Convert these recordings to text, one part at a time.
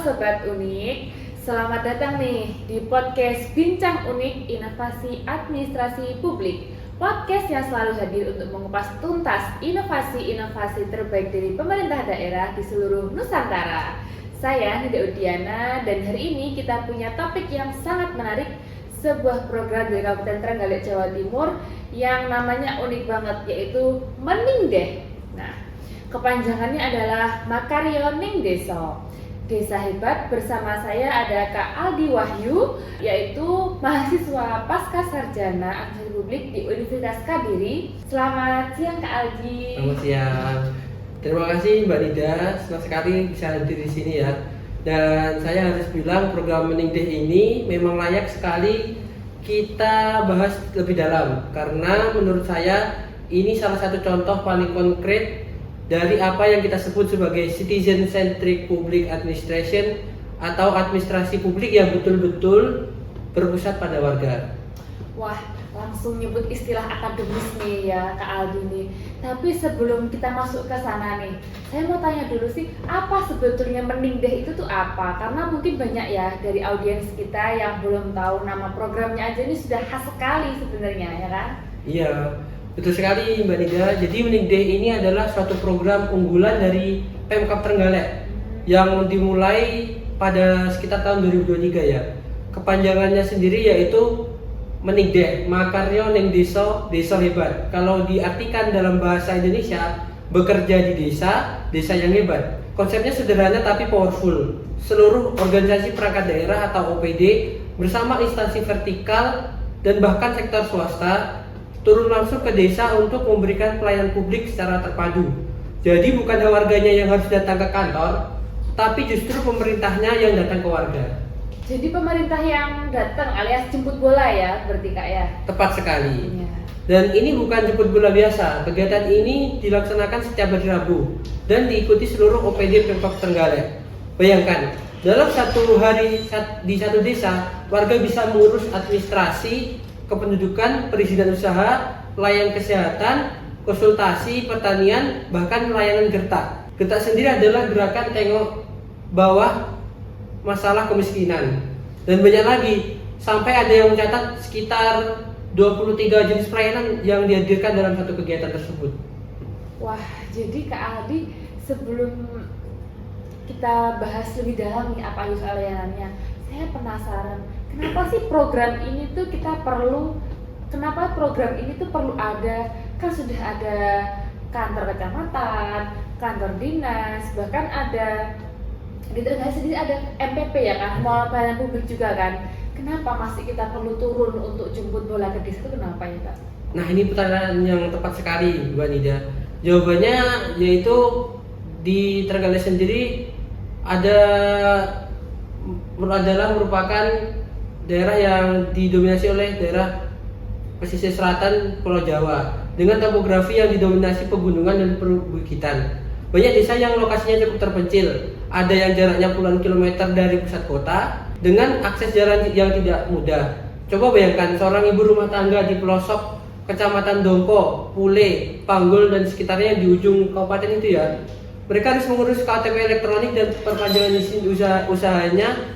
Sobat Unik, selamat datang nih di podcast Bincang Unik Inovasi Administrasi Publik. Podcast yang selalu hadir untuk mengupas tuntas inovasi-inovasi terbaik dari pemerintah daerah di seluruh Nusantara. Saya Nida Udiana dan hari ini kita punya topik yang sangat menarik, sebuah program dari Kabupaten Trenggalek, Jawa Timur yang namanya unik banget, yaitu Meningdeh. Nah, kepanjangannya adalah Makaryo Ning Deso. Desa Hebat. Bersama saya ada Kak Aldi Wahyu, yaitu mahasiswa pasca sarjana administrasi publik di Universitas Kadiri. Selamat siang Kak Aldi. Selamat siang. Terima kasih Mbak Nida, senang sekali bisa hadir di sini ya. Dan saya harus bilang program Meningdeh ini memang layak sekali kita bahas lebih dalam, karena menurut saya ini salah satu contoh paling konkret dari apa yang kita sebut sebagai citizen-centric public administration atau administrasi publik yang betul-betul berpusat pada warga. Wah, langsung nyebut istilah akademis nih ya Kak Aldi nih. Tapi sebelum kita masuk ke sana nih, saya mau tanya dulu sih, apa sebetulnya Meningdeh itu tuh apa? Karena mungkin banyak ya dari audiens kita yang belum tahu nama programnya aja ini sudah khas sekali sebenarnya, ya kan? Iya. Betul sekali Mbak Nida. Jadi Meningdeh ini adalah suatu program unggulan dari Pemkab Trenggalek yang dimulai pada sekitar tahun 2023 ya. Kepanjangannya sendiri yaitu Meningdeh, Makaryo Ning Deso, Desa Hebat. Kalau diartikan dalam bahasa Indonesia, bekerja di desa, desa yang hebat. Konsepnya sederhana tapi powerful. Seluruh organisasi perangkat daerah atau OPD bersama instansi vertikal dan bahkan sektor swasta turun langsung ke desa untuk memberikan pelayanan publik secara terpadu. Jadi bukan warganya yang harus datang ke kantor, tapi justru pemerintahnya yang datang ke warga. Jadi pemerintah yang datang alias jemput bola ya, berarti Kak ya? Tepat sekali. Iya. Dan ini bukan jemput bola biasa. Kegiatan ini dilaksanakan setiap hari Rabu dan diikuti seluruh OPD Pemkab Trenggalek. Bayangkan, dalam satu hari di satu desa, warga bisa mengurus administrasi, kependudukan, perizinan usaha, pelayanan kesehatan, konsultasi, pertanian, bahkan layanan gertak. Gertak sendiri adalah gerakan tengok bawah masalah kemiskinan. Dan banyak lagi, sampai ada yang mencatat sekitar 23 jenis pelayanan yang dihadirkan dalam satu kegiatan tersebut. Wah, jadi Kak Aldi, sebelum kita bahas lebih dalam nih apa usaha layanannya, saya penasaran, kenapa sih program ini tuh kenapa program ini tuh perlu ada? Kan sudah ada kantor kecamatan, kantor dinas, bahkan ada di Trenggalek sendiri ada MPP ya kan, Mall Pelayanan Publik juga kan. Kenapa masih kita perlu turun untuk jemput bola ke desa itu, kenapa ya Kak? Nah, ini pertanyaan yang tepat sekali Mbak Nida. Jawabannya yaitu di Trenggalek sendiri adalah merupakan daerah yang didominasi oleh daerah pesisir selatan Pulau Jawa dengan topografi yang didominasi pegunungan dan perbukitan. Banyak desa yang lokasinya cukup terpencil, ada yang jaraknya puluhan kilometer dari pusat kota dengan akses jalan yang tidak mudah. Coba bayangkan seorang ibu rumah tangga di pelosok Kecamatan Dompo, Pule, Panggul dan sekitarnya di ujung kabupaten itu ya. Mereka harus mengurus KTP elektronik dan perpanjangan izin usahanya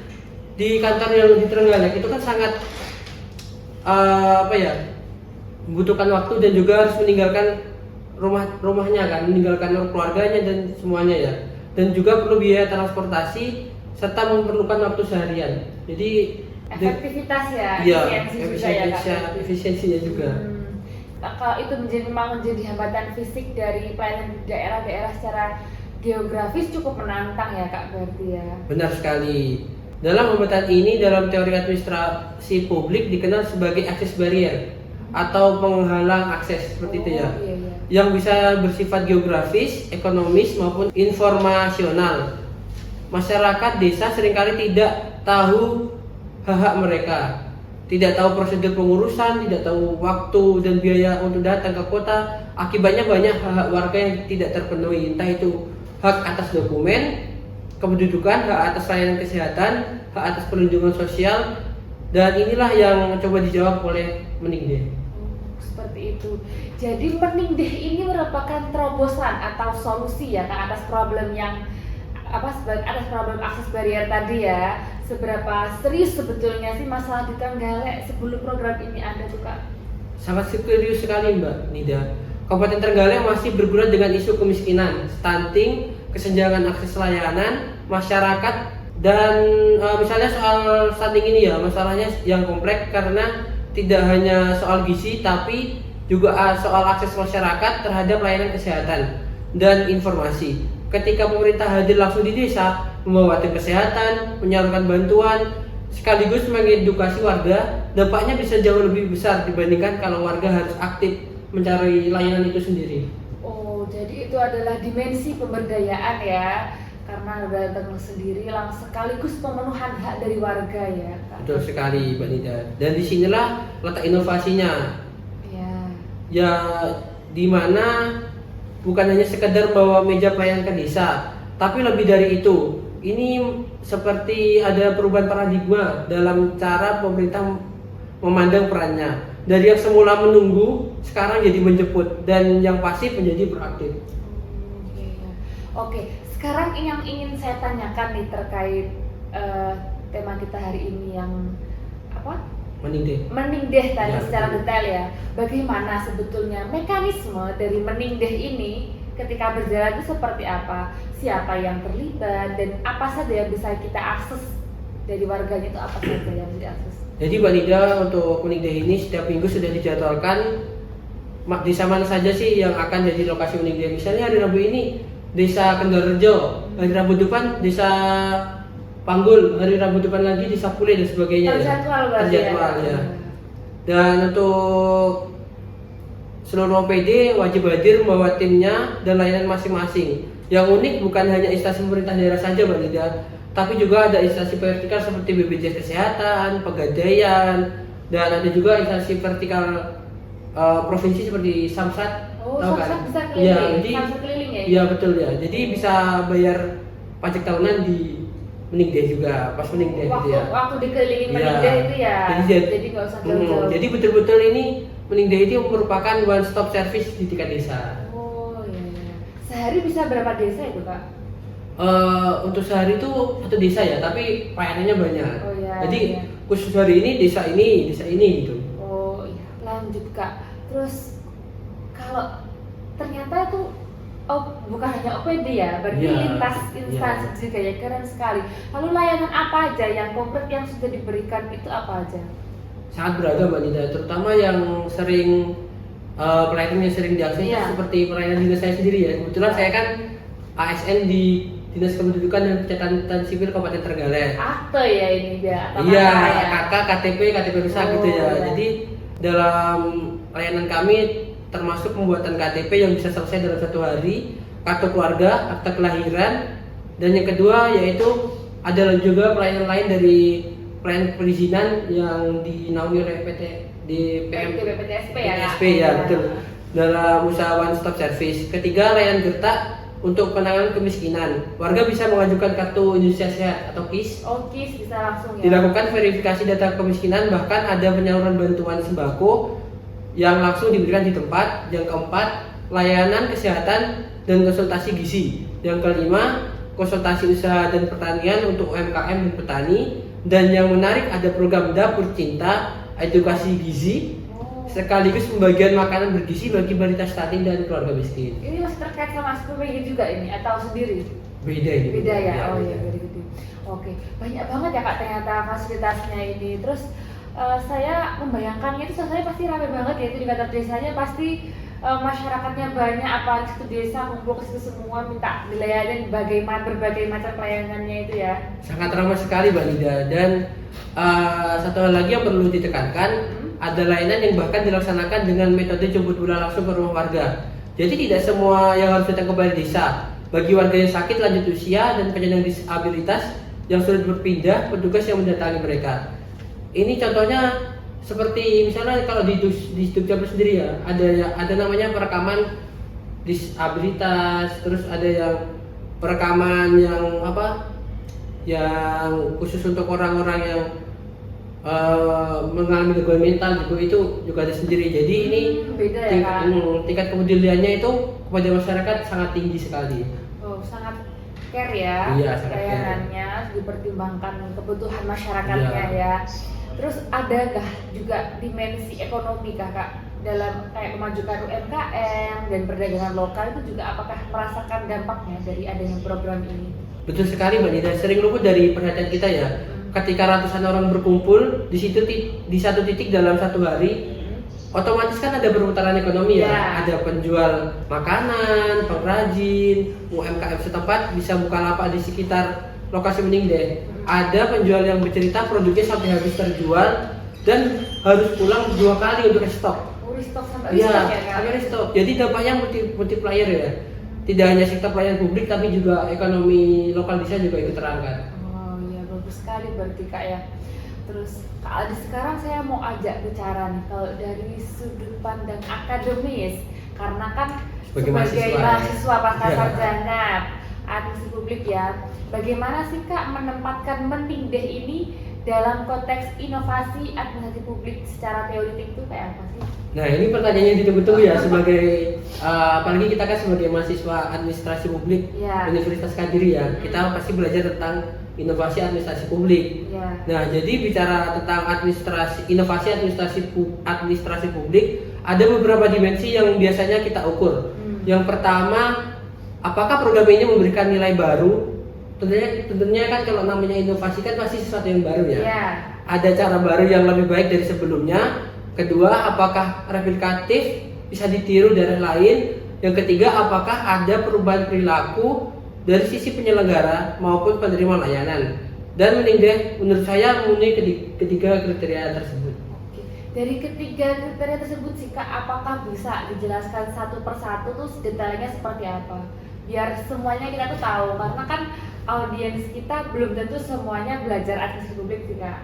di kantor yang di Trenggalek. Itu kan sangat membutuhkan waktu dan juga harus meninggalkan rumahnya kan, meninggalkan keluarganya dan semuanya ya. Dan juga perlu biaya transportasi serta memerlukan waktu seharian. Jadi efektivitas ya, iya, efisiensinya juga. Kalau itu memang menjadi hambatan fisik dari pelayanan daerah-daerah secara geografis cukup menantang ya Kak, berarti ya. Benar sekali. Dalam hambatan ini dalam teori administrasi publik dikenal sebagai access barrier atau penghalang akses seperti itu ya. Iya. Yang bisa bersifat geografis, ekonomis maupun informasional. Masyarakat desa seringkali tidak tahu hak-hak mereka, tidak tahu prosedur pengurusan, tidak tahu waktu dan biaya untuk datang ke kota. Akibatnya banyak hak-hak warga yang tidak terpenuhi, entah itu hak atas dokumen, kependudukan, hak atas layanan kesehatan, hak atas perlindungan sosial, dan inilah yang coba dijawab oleh Meningdeh. Seperti itu. Jadi Meningdeh ini merupakan terobosan atau solusi ya Kak atas problem yang atas problem akses barrier tadi ya. Seberapa serius sebetulnya sih masalah di Trenggalek sebelum program ini ada tuh Kak? Sangat serius sekali Mbak Nida. Kabupaten Trenggalek masih bergulat dengan isu kemiskinan, stunting, kesenjangan akses layanan, masyarakat, dan misalnya soal stunting ini ya, masalahnya yang kompleks karena tidak hanya soal gizi tapi juga soal akses masyarakat terhadap layanan kesehatan dan informasi. Ketika pemerintah hadir langsung di desa, membawa tim kesehatan, menyalurkan bantuan, sekaligus mengedukasi warga, dampaknya bisa jauh lebih besar dibandingkan kalau warga harus aktif mencari layanan itu sendiri. Oh, jadi itu adalah dimensi pemberdayaan ya, karena datang sendiri langsung sekaligus pemenuhan hak dari warga ya. Kak? Betul sekali, Mbak Nida. Dan disinilah letak inovasinya. Ya. Ya, di mana bukan hanya sekedar bawa meja pelayanan ke desa, tapi lebih dari itu. Ini seperti ada perubahan paradigma dalam cara pemerintah memandang perannya. Dari yang semula menunggu, sekarang jadi menjemput, dan yang pasif menjadi proaktif. Oke, sekarang yang ingin saya tanyakan nih terkait tema kita hari ini yang apa? Meningdeh tadi Ya, secara betul. detail ya. Bagaimana sebetulnya mekanisme dari meningdeh ini ketika berjalan itu seperti apa? Siapa yang terlibat dan apa saja yang bisa kita akses dari warganya itu apa saja yang bisa diakses? Jadi Mbak Nida, untuk meningdeh ini setiap minggu sudah dijadwalkan desa mana saja sih yang akan jadi lokasi meningdeh. Misalnya hari Rabu ini Desa Kendalrejo, hari Rabu depan Desa Panggul, hari Rabu depan lagi Desa Pule dan sebagainya. Terjadwal ya. Dan untuk seluruh OPD wajib hadir membawa timnya dan layanan masing-masing. Yang unik bukan hanya instansi pemerintah daerah saja Mbak Nida, tapi juga ada instansi vertikal seperti BPJS Kesehatan, Pegadaian, dan ada juga instansi vertikal provinsi seperti Samsat. Oh, tahu Samsat kan? bisa Ya, keliling, jadi Samsat keliling ya? iya betul ya. Jadi bisa bayar pajak tahunan di Meningdeh juga, pas Meningdeh gitu ya. Waktu dikelilingin Iya. Meningdeh itu ya. Jadi nggak usah jauh-jauh. Jadi betul-betul ini Meningdeh itu merupakan one stop service di tingkat desa. Oh iya. Sehari bisa berapa desa itu Kak? Untuk sehari itu satu desa ya, tapi pelayanannya banyak. Oh iya. Jadi iya. khusus hari ini desa ini gitu. Oh iya. Lanjut Kak. Terus kalau ternyata itu bukan hanya OPD ya, berarti Iya, lintas instansi iya. juga ya, keren sekali. Lalu layanan apa aja yang konkret yang sudah diberikan itu apa aja? Sangat beragam Mbak Nida, terutama yang sering pelayanan yang sering diakses Iya. seperti pelayanan dinas saya sendiri ya. Kebetulan saya kan ASN di Dinas Kependudukan dan Pencatatan Sipil Kabupaten Trenggalek. Akte ya ini dia. atau Iya, apa ya? KK, KTP rusak Oh, gitu ya. iya. Jadi dalam layanan kami termasuk pembuatan KTP yang bisa selesai dalam 1 hari, kartu keluarga, akta kelahiran, dan yang kedua yaitu ada juga pelayanan lain dari pelayanan perizinan yang dinaungi oleh PT di BPTSP ya. BPTSP ya, betul. Dalam usaha one stop service. Ketiga, layanan gertak untuk penanganan kemiskinan. Warga bisa mengajukan kartu Indonesia Sehat atau KIS. Oh, KIS bisa langsung ya. Dilakukan verifikasi data kemiskinan, bahkan ada penyaluran bantuan sembako yang langsung diberikan di tempat. Yang keempat, layanan kesehatan dan konsultasi gizi. Yang kelima, konsultasi usaha dan pertanian untuk UMKM dan petani. Dan yang menarik ada program Dapur Cinta, edukasi gizi, Oh. sekaligus pembagian makanan bergizi bagi balita stunting dan keluarga miskin. Ini masih terkait sama SPPG juga ini atau sendiri? Beda ini. Beda ya. Oh beda. iya, very good. Oke, banyak banget ya Kak ternyata fasilitasnya ini. Terus saya membayangkannya itu suasananya pasti ramai banget ya, itu di kantor desanya pasti masyarakatnya banyak, apalagi satu desa kumpul ke situ semua minta dilayanin berbagai macam pelayanannya itu ya. Sangat ramah sekali Mbak Nida, dan satu hal lagi yang perlu ditekankan, ada layanan yang bahkan dilaksanakan dengan metode jemput bola langsung ke rumah warga. Jadi tidak semua yang harus datang ke balai desa. Bagi warga yang sakit lanjut usia dan penyandang disabilitas yang sulit berpindah, petugas yang mendatangi mereka. Ini contohnya seperti misalnya kalau di Dukcapil sendiri ya, ada namanya perekaman disabilitas, terus ada yang perekaman yang apa? Yang khusus untuk orang-orang yang mengalami gangguan mental gitu, itu juga ada sendiri. Jadi ini Beda ya Kak. tingkat kepeduliannya itu kepada masyarakat sangat tinggi sekali. Oh, sangat care ya, Iya, sangat care. layanannya dipertimbangkan kebutuhan masyarakatnya Iya. ya. Terus adakah juga dimensi ekonomi Kak dalam kayak memajukan UMKM dan perdagangan lokal itu juga apakah merasakan dampaknya dari adanya program ini? Betul sekali Mbak Nida, sering luput dari perhatian kita ya. Ketika ratusan orang berkumpul di situ di satu titik dalam satu hari, otomatis kan ada perputaran ekonomi ya. Ya. Ada penjual makanan, pengrajin, UMKM setempat bisa buka lapak di sekitar lokasi Meningde. Ada penjual yang bercerita produknya sampai habis terjual dan harus pulang 2 kali untuk restock. Restock sampai Iya, restock ya Kak? sampai restock. Jadi dampaknya multiplier ya. Tidak hanya sektor pelayanan publik tapi juga ekonomi lokal desa juga ikut terangkat. Oh iya, bagus sekali berarti Kak ya. Terus Kak Aldi, sekarang saya mau ajak bicara nih kalau dari sudut pandang akademis, karena kan Sebagai mahasiswa, mahasiswa pasca ya. sarjana administrasi publik ya, bagaimana sih Kak menempatkan Meningdeh ini dalam konteks inovasi administrasi publik secara teoritik itu kayak apa sih? Nah ini pertanyaan yang ditunggu-tunggu ya sebagai apalagi kita kan sebagai mahasiswa administrasi publik Ya. Universitas Kadiri ya, kita pasti belajar tentang inovasi administrasi publik. Ya. Nah jadi bicara tentang inovasi administrasi publik, ada beberapa dimensi yang biasanya kita ukur. Yang pertama, apakah program ini memberikan nilai baru? Tentunya kan kalau namanya inovasi kan pasti sesuatu yang baru ya. Ya. Ada cara baru yang lebih baik dari sebelumnya. Kedua, apakah replikatif bisa ditiru dari lain? Yang ketiga, apakah ada perubahan perilaku dari sisi penyelenggara maupun penerima layanan? Dan Meningdeh menurut saya memenuhi ketiga kriteria tersebut. Oke. Dari ketiga kriteria tersebut sih Kak, apakah bisa dijelaskan satu persatu tuh detailnya seperti apa? Biar semuanya kita tuh tahu, karena kan audiens kita belum tentu semuanya belajar administrasi publik sih Kak.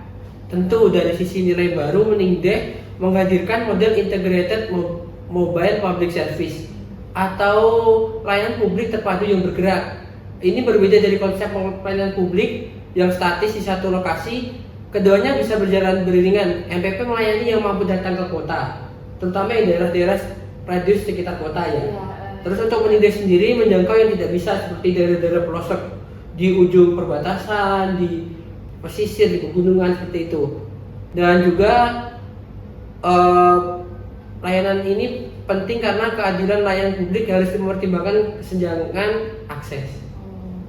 Tentu dari sisi nilai baru, Meningdeh menghadirkan model integrated mobile public service atau layanan publik terpadu yang bergerak. Ini berbeda dari konsep pelayanan publik yang statis di satu lokasi. Keduanya bisa berjalan beriringan. MPP melayani yang mampu datang ke kota, terutama yang daerah-daerah radius sekitar kota ya. Terus untuk Meningdeh sendiri menjangkau yang tidak bisa seperti daerah-daerah pelosok di ujung perbatasan, di pesisir, di pegunungan seperti itu. Dan juga layanan ini penting karena kehadiran layanan publik harus mempertimbangkan kesenjangan akses.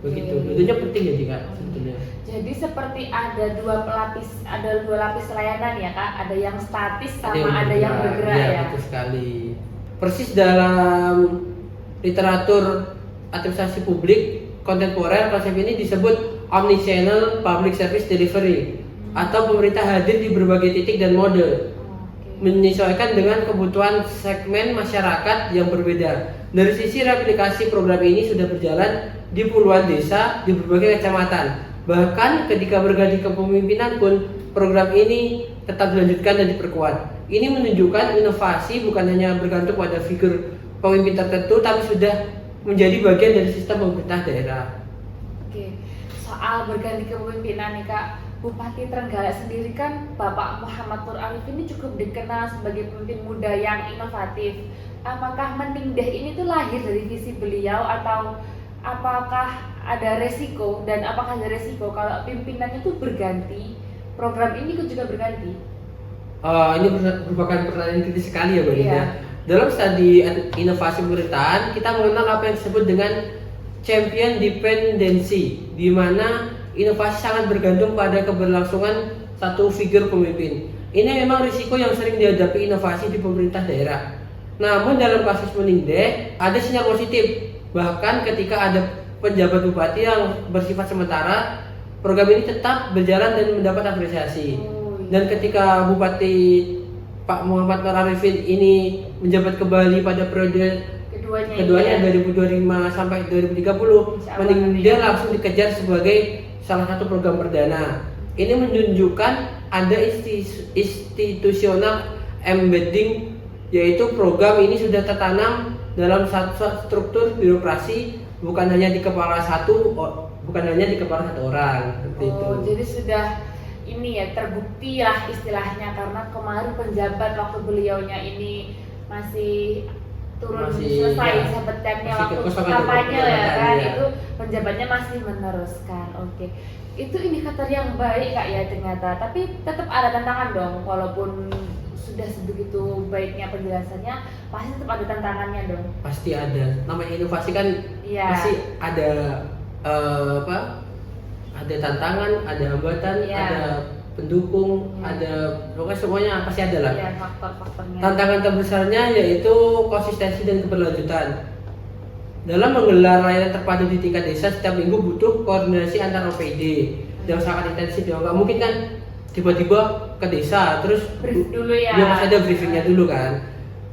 Begitu. Tentunya penting ya Kak sebetulnya. Jadi seperti ada dua lapis layanan ya Kak, ada yang statis sama ada yang bergerak ya. Betul sekali. Persis dalam literatur administrasi publik kontemporer, konsep ini disebut omnichannel public service delivery atau pemerintah hadir di berbagai titik dan mode, menyesuaikan dengan kebutuhan segmen masyarakat yang berbeda. Dari sisi replikasi program ini sudah berjalan di puluhan desa di berbagai kecamatan. Bahkan ketika berganti kepemimpinan pun program ini tetap dilanjutkan dan diperkuat. Ini menunjukkan inovasi bukan hanya bergantung pada figur pemimpin tertentu, tapi sudah menjadi bagian dari sistem pemerintah daerah. Oke, soal berganti kepemimpinan nih Kak, Bupati Trenggalek sendiri kan Bapak Muhammad Nur Arif ini cukup dikenal sebagai pemimpin muda yang inovatif. Apakah Meningdeh ini tuh lahir dari visi beliau atau apakah ada resiko, dan apakah ada resiko kalau pimpinannya itu berganti, program ini juga berganti? Ini merupakan pertanyaan kritis sekali ya Mbak Nida. Iya. Dalam studi inovasi pemerintahan, kita mengenal apa yang disebut dengan champion dependency, di mana inovasi sangat bergantung pada keberlangsungan satu figur pemimpin. Ini memang risiko yang sering dihadapi inovasi di pemerintah daerah. Namun dalam kasus Meningdeh ada sinyal positif. Bahkan ketika ada penjabat bupati yang bersifat sementara, program ini tetap berjalan dan mendapat apresiasi. Dan ketika Bupati Pak Muhammad Nur Arifin ini menjabat kembali pada periode keduanya 2025 sampai 2030, Meningdeh langsung dikejar sebagai salah satu program perdana. Ini menunjukkan ada institusional embedding, yaitu program ini sudah tertanam dalam satu struktur birokrasi, bukan hanya di kepala satu orang seperti itu. Jadi sudah ini ya, terbukti lah istilahnya, karena kemarin penjabat waktu beliaunya ini masih turun Masih, selesai ya, jabatannya masih waktu kekosongan kampanye ya jabatan, kan, ya. itu penjabatnya masih meneruskan. Oke, itu indikator yang baik Kak ya ternyata, tapi tetap ada tantangan dong, walaupun sudah sebegitu baiknya penjelasannya, pasti tetap ada tantangannya dong. Pasti ada. Namanya inovasi kan Iya. pasti ada apa? Ada tantangan, ada hambatan, Iya. ada pendukung, Iya. ada pokoknya semuanya pasti ada lah. Iya, faktor-faktornya. Tantangan terbesarnya yaitu konsistensi dan keberlanjutan. Dalam menggelar layanan terpadu di tingkat desa, setiap minggu butuh koordinasi antar OPD yang sangat intensif. Ya nggak mungkin kan tiba-tiba ke desa terus Brief dulu ya. pasti ada briefingnya dulu kan.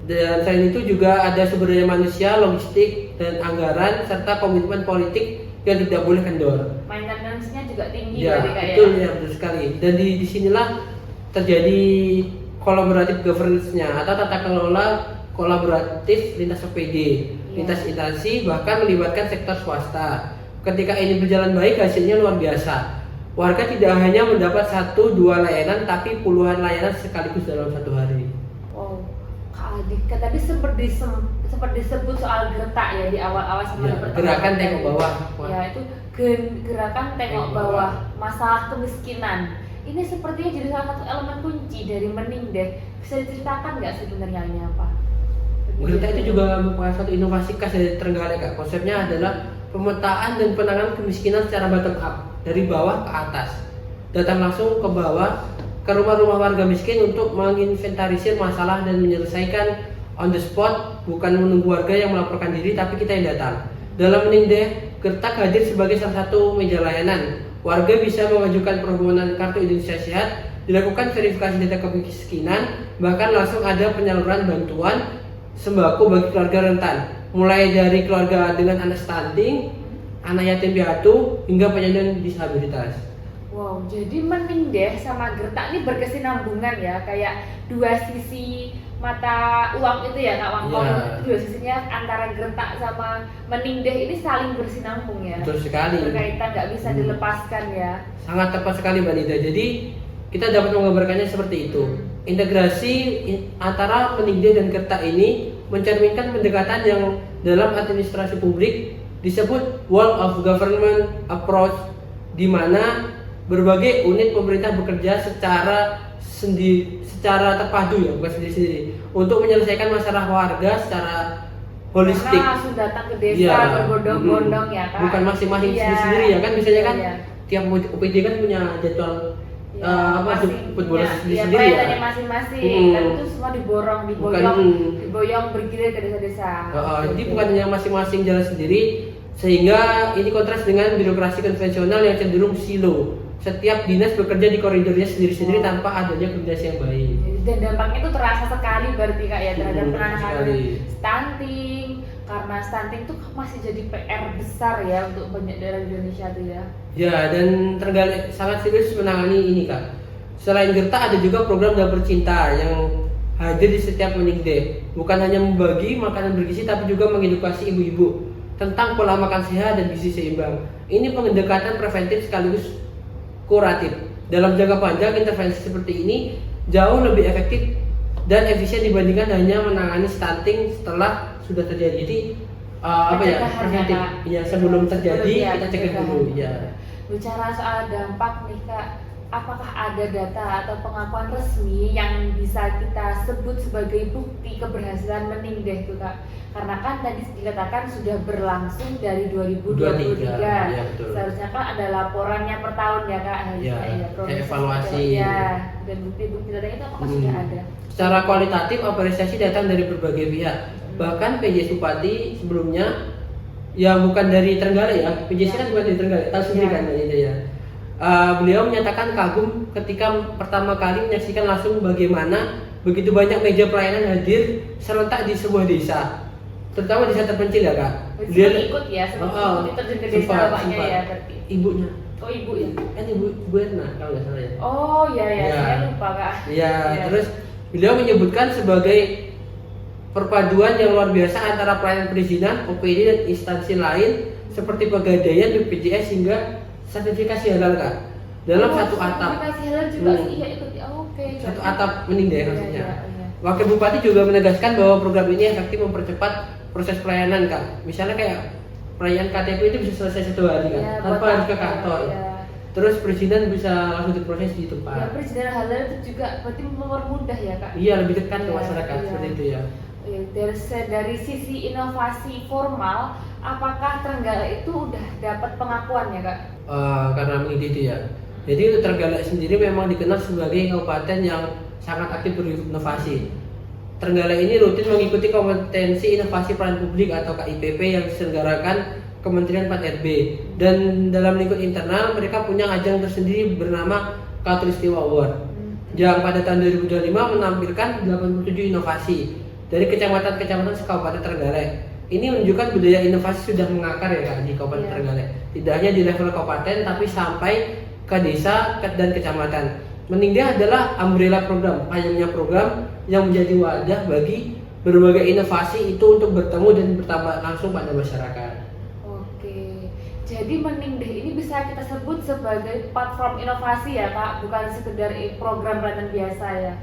Dan selain itu juga ada sumber daya manusia, logistik dan anggaran serta komitmen politik yang tidak boleh kendor. Maintenance-nya juga tinggi Ya, berarti Kak betul ya. ya, betul sekali. Dan di sinilah terjadi collaborative governance-nya atau tata kelola kolaboratif lintas OPD, lintas instansi, bahkan melibatkan sektor swasta. Ketika ini berjalan baik, hasilnya luar biasa. Warga tidak hanya mendapat 1-2 layanan, tapi puluhan layanan sekaligus dalam satu hari. Wow, Kak Adika tadi sempat disebut soal gertak ya di awal-awal sebelum Ya, pertemuan gerakan tadi. tengok bawah. Ya, itu gerakan tengok bawah, masalah kemiskinan. Ini sepertinya jadi salah satu elemen kunci dari Menindeh. Bisa diceritakan nggak sebenarnya ini apa? Gertak itu juga merupakan suatu inovasi khas dari Trenggalek, Kak. Konsepnya adalah pemetaan dan penanganan kemiskinan secara bottom up, dari bawah ke atas. Datang langsung ke bawah, ke rumah-rumah warga miskin untuk menginventarisir masalah dan menyelesaikan on the spot, bukan menunggu warga yang melaporkan diri, tapi kita yang datang. Dalam Menindeh, Gertak hadir sebagai salah satu meja layanan. Warga bisa mengajukan permohonan kartu Indonesia Sehat, dilakukan verifikasi data kemiskinan, bahkan langsung ada penyaluran bantuan sembako bagi keluarga rentan, mulai dari keluarga dengan anak stunting, anak yatim piatu, hingga penyandang disabilitas. Wow, jadi Menindeh sama Gertak ini berkesinambungan ya, kayak dua sisi mata uang itu ya Kak Wangkong. Iya. Dua sisinya antara Gertak sama Menindeh ini saling bersinambung ya. Betul sekali. Berkaitan, nggak bisa dilepaskan ya. Sangat tepat sekali Mbak Nida. Jadi kita dapat menggambarkannya seperti itu. Integrasi antara Menindeh dan Gertak ini mencerminkan pendekatan yang dalam administrasi publik disebut whole of government approach, di mana berbagai unit pemerintah bekerja secara terpadu ya, bukan sendiri-sendiri, untuk menyelesaikan masalah warga secara holistik. Karena langsung datang ke desa Iya. berbondong-bondong ya Kak. Bukan masing-masing Iya. sendiri-sendiri ya kan, biasanya kan Iya. tiap OPD kan punya jadwal Ya, jemput bola sendiri-sendiri ya. pelayanannya masing-masing, tapi itu semua diboyong bergilir ke desa-desa. Jadi bukan hanya masing-masing jalan sendiri, sehingga ini kontras dengan birokrasi konvensional yang cenderung silo. Setiap dinas bekerja di koridornya sendiri-sendiri tanpa adanya koordinasi yang baik. Dan dampaknya itu terasa sekali berarti Kak ya terhadap penanganan sekali. stunting, karena stunting itu masih jadi PR besar ya untuk banyak daerah di Indonesia tuh ya. Ya, dan Trenggalek sangat serius menangani ini Kak. Selain Gertak ada juga program Dapur Cinta yang hadir di setiap Menindeh. Bukan hanya membagi makanan bergizi, tapi juga mengedukasi ibu-ibu tentang pola makan sehat dan gizi seimbang. Ini pendekatan preventif sekaligus kuratif. Dalam jangka panjang, intervensi seperti ini jauh lebih efektif dan efisien dibandingkan hanya menangani stunting setelah sudah terjadi. Jadi preventif. Ya, sebelum terjadi kita cegah dulu. Ya. Bicara soal dampak nih Kak, apakah ada data atau pengakuan resmi yang bisa kita sebut sebagai bukti keberhasilan Menindeh tuh Kak? Karena kan tadi dikatakan sudah berlangsung dari 2023. Ya, betul. Seharusnya kan ada laporannya per tahun ya Kak, Ya, progres evaluasi. ya, dan bukti-bukti data itu apakah sudah ada? Secara kualitatif apresiasi datang dari berbagai pihak. Bahkan PJ Supati sebelumnya ya bukan dari Trenggalek ya. PJ kan bukan dari Trenggalek, tahu sendiri kan Mbak Nida ya. Beliau menyatakan kagum ketika pertama kali menyaksikan langsung bagaimana begitu banyak meja pelayanan hadir serentak di sebuah desa, terutama desa terpencil ya Kak. Dia ikut ya, sempat terjun ke desa bapaknya ya berarti. Ibunya. Oh ibu ya? Kan ibu Erna kalau nggak salah ya. Oh ya, Ya. saya lupa Kak. Ya, terus beliau menyebutkan sebagai perpaduan yang luar biasa antara pelayanan perizinan, OPD dan instansi lain seperti pegadaian, BPJS hingga sertifikasi halal Kak. Dalam satu atap. Sertifikasi halal juga iya ikut ya. Oke. Satu atap Menindeh maksudnya. Iya. Wakil Bupati juga menegaskan bahwa program ini efektif mempercepat proses pelayanan Kak. Misalnya kayak pelayanan KTP itu bisa selesai 1 hari kan, Ya, tanpa harus ke kantor. Ya. Terus perizinan bisa langsung diproses di Ya, tempat. perizinan halal itu juga berarti mempermudah ya Kak. Iya, lebih dekat ke Iya, masyarakat iya. seperti itu ya. Ya, dari sisi inovasi formal, apakah Trenggalek itu udah dapat pengakuan ya Kak? Karena mengikuti itu ya. Jadi untuk Trenggalek sendiri memang dikenal sebagai kabupaten yang sangat aktif berinovasi. Trenggalek ini rutin mengikuti kompetensi inovasi peran publik atau KIPP yang diselenggarakan Kementerian 4RB, dan dalam lingkup internal mereka punya ajang tersendiri bernama Katulistiwa Award yang pada tahun 2025 menampilkan 87 inovasi dari kecamatan-kecamatan sekabupaten Trenggalek. Ini menunjukkan budaya inovasi sudah mengakar ya Kak di Kabupaten Trenggalek. Tidak hanya di level kabupaten tapi sampai ke desa dan kecamatan. Meningdah adalah umbrella program, payungnya program yang menjadi wadah bagi berbagai inovasi itu untuk bertemu dan bertambah langsung pada masyarakat. Oke, jadi Meningdeh ini bisa kita sebut sebagai platform inovasi ya Kak, bukan sekedar program pelayanan biasa ya.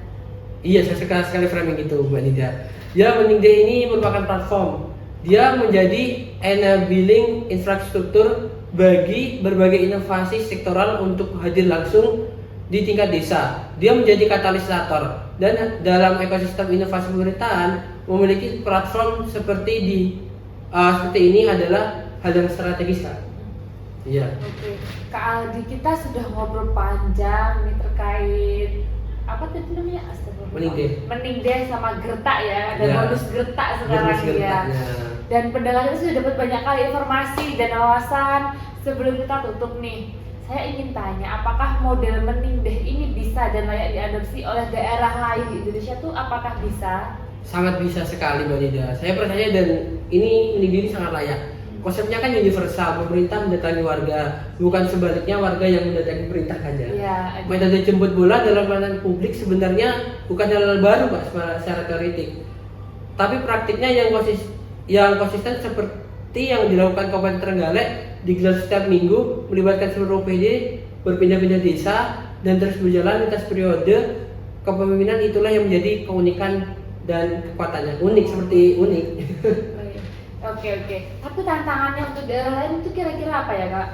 Iya, saya suka sekali framing itu Mbak Nida. Ya, Meningdeh ini merupakan platform. Dia menjadi enabling infrastruktur bagi berbagai inovasi sektoral untuk hadir langsung di tingkat desa. Dia menjadi katalisator dan dalam ekosistem inovasi pemerintahan memiliki platform seperti ini adalah hal yang strategis Kak. Iya. Oke, Kak Aldi, kita sudah ngobrol panjang nih terkait apa tadi namanya? Astagfirullah. Meningdeh sama gertak ya, ada Ya. bonus gertak sekarang Bonus ya. gertaknya. Dan pendengar kita sudah dapat banyak kali informasi dan wawasan. Sebelum kita tutup nih, saya ingin tanya, apakah model Meningdeh ini bisa dan layak diadopsi oleh daerah lain di Indonesia tuh apakah bisa? Sangat bisa sekali Mbak Nida. Saya percaya dan ini Meningdeh ini sangat layak. Konsepnya kan universal, pemerintah mendatangi warga, bukan sebaliknya warga yang mendatangi pemerintah saja. Ya, Metode jemput bola dalam pelayanan publik sebenarnya bukan hal baru Pak secara teoretik. Tapi praktiknya yang konsisten seperti yang dilakukan Kabupaten Trenggalek, digelar setiap minggu, melibatkan seluruh OPD, berpindah-pindah desa dan terus berjalan lintas periode kepemimpinan, itulah yang menjadi keunikan dan kekuatannya. Unik seperti unik. Oke. Tapi tantangannya untuk daerah lain itu kira-kira apa ya Kak?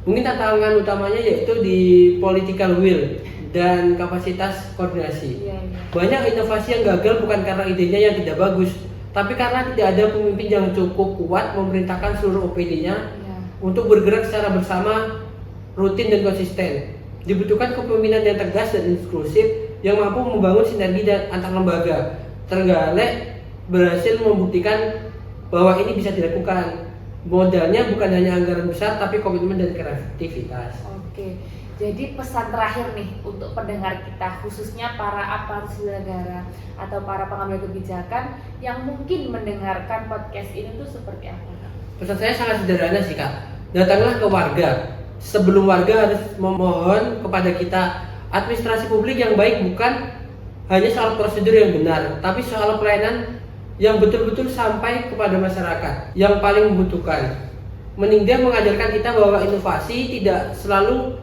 Mungkin tantangan utamanya yaitu di political will dan kapasitas koordinasi. Iya. Banyak inovasi yang gagal bukan karena idenya yang tidak bagus, tapi karena tidak ada pemimpin yang cukup kuat memerintahkan seluruh OPD-nya untuk bergerak secara bersama, rutin dan konsisten. Dibutuhkan kepemimpinan yang tegas dan inklusif yang mampu membangun sinergi dan antar lembaga. Trenggalek berhasil membuktikan bahwa ini bisa dilakukan. Modalnya bukan hanya anggaran besar tapi komitmen dan kreativitas. Oke. Jadi pesan terakhir nih untuk pendengar kita, khususnya para aparatur sipil negara atau para pengambil kebijakan yang mungkin mendengarkan podcast ini tuh seperti apa Kak? Pesan saya sangat sederhana sih Kak. Datanglah ke warga. Sebelum warga harus memohon kepada kita. Administrasi publik yang baik bukan hanya soal prosedur yang benar, tapi soal pelayanan yang betul-betul sampai kepada masyarakat yang paling membutuhkan. Meningdeh mengajarkan kita bahwa inovasi tidak selalu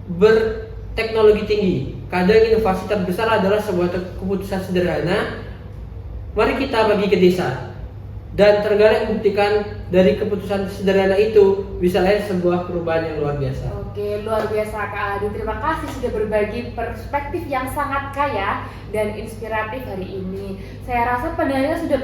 berteknologi tinggi. Kadang inovasi terbesar adalah sebuah keputusan sederhana. Mari kita bagi ke desa. Dan Trenggalek membuktikan dari keputusan sederhana itu bisa lahir sebuah perubahan yang luar biasa. Oke, luar biasa Kak Aldi. Terima kasih sudah berbagi perspektif yang sangat kaya dan inspiratif hari ini. Saya rasa pendengarnya sudah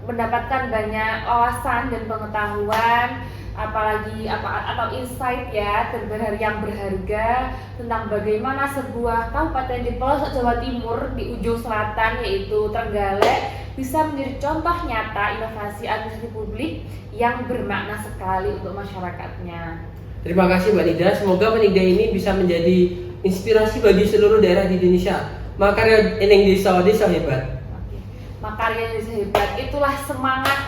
mendapatkan banyak wawasan dan pengetahuan, apalagi atau insight ya yang berharga tentang bagaimana sebuah kabupaten di pelosok Jawa Timur di ujung selatan yaitu Trenggalek bisa menjadi contoh nyata inovasi administrasi publik yang bermakna sekali untuk masyarakatnya. Terima kasih Mbak Nida, semoga Meningdeh ini bisa menjadi inspirasi bagi seluruh daerah di Indonesia. Makarya eneng desa hebat. Makarya desa hebat, itulah semangat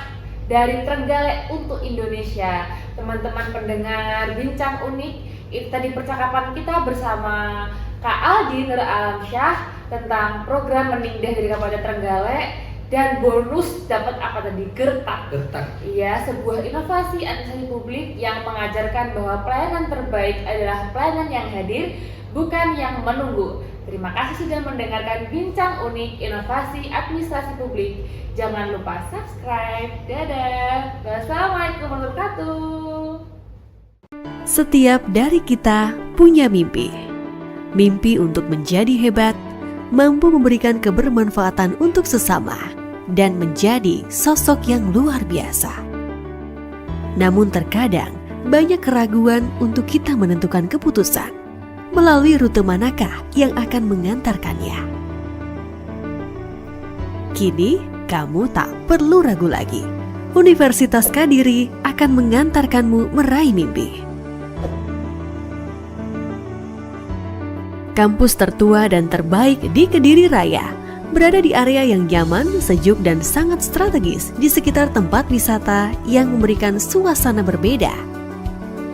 dari Trenggalek untuk Indonesia. Teman-teman pendengar Bincang Unik, itu tadi percakapan kita bersama Kak Aldi Nur Alamsyah tentang program Meningdeh dari Kabupaten Trenggalek. dan bonus dapat apa tadi? Gertak. Gertak. Iya, sebuah inovasi administrasi publik yang mengajarkan bahwa pelayanan terbaik adalah pelayanan yang hadir, bukan yang menunggu. Terima kasih sudah mendengarkan Bincang Unik Inovasi Administrasi Publik. Jangan lupa subscribe. Dadah. Wassalamualaikum warahmatullahi wabarakatuh. Setiap dari kita punya mimpi. Mimpi untuk menjadi hebat, mampu memberikan kebermanfaatan untuk sesama, dan menjadi sosok yang luar biasa. Namun terkadang banyak keraguan untuk kita menentukan keputusan melalui rute manakah yang akan mengantarkannya. Kini kamu tak perlu ragu lagi. Universitas Kadiri akan mengantarkanmu meraih mimpi. Kampus tertua dan terbaik di Kediri Raya berada di area yang nyaman, sejuk, dan sangat strategis di sekitar tempat wisata yang memberikan suasana berbeda.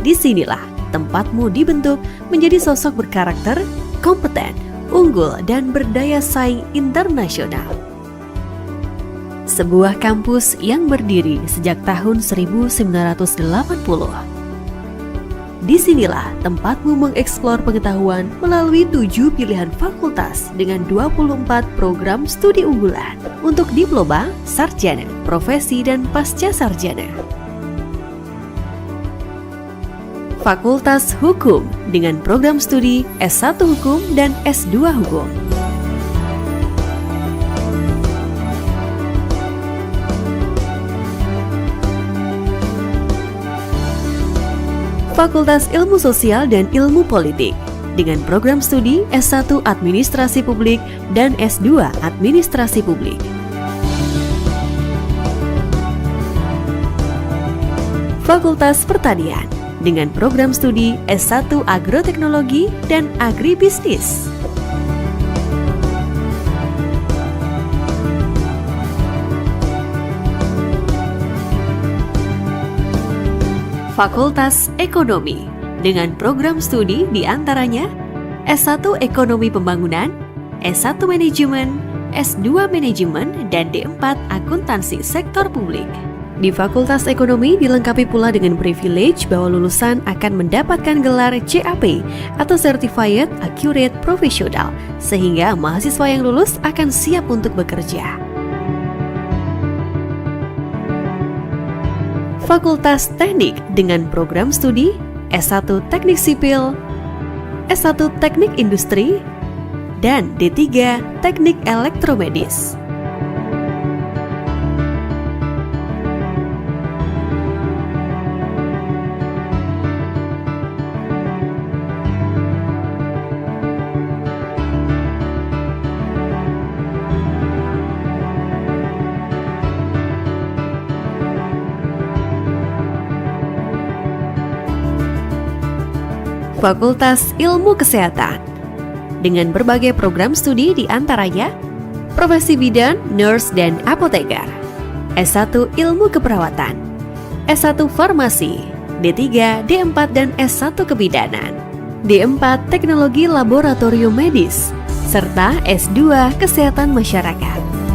Disinilah tempatmu dibentuk menjadi sosok berkarakter, kompeten, unggul, dan berdaya saing internasional. Sebuah kampus yang berdiri sejak tahun 1980. Disinilah tempatmu mengeksplor pengetahuan melalui 7 pilihan fakultas dengan 24 program studi unggulan untuk diploma, sarjana, profesi, dan pasca sarjana. Fakultas Hukum dengan program studi S1 Hukum dan S2 Hukum. Fakultas Ilmu Sosial dan Ilmu Politik dengan program studi S1 Administrasi Publik dan S2 Administrasi Publik. Fakultas Pertanian dengan program studi S1 Agroteknologi dan Agribisnis. Fakultas Ekonomi dengan program studi diantaranya S1 Ekonomi Pembangunan, S1 Manajemen, S2 Manajemen, dan D4 Akuntansi Sektor Publik. Di Fakultas Ekonomi dilengkapi pula dengan privilege bahwa lulusan akan mendapatkan gelar CAP atau Certified Accurate Professional, sehingga mahasiswa yang lulus akan siap untuk bekerja. Fakultas Teknik dengan program studi S1 Teknik Sipil, S1 Teknik Industri, dan D3 Teknik Elektromedis. Fakultas Ilmu Kesehatan dengan berbagai program studi diantaranya profesi bidan, nurse, dan apoteker, S1 Ilmu Keperawatan, S1 Farmasi, D3, D4, dan S1 Kebidanan, D4 Teknologi Laboratorium Medis, serta S2 Kesehatan Masyarakat.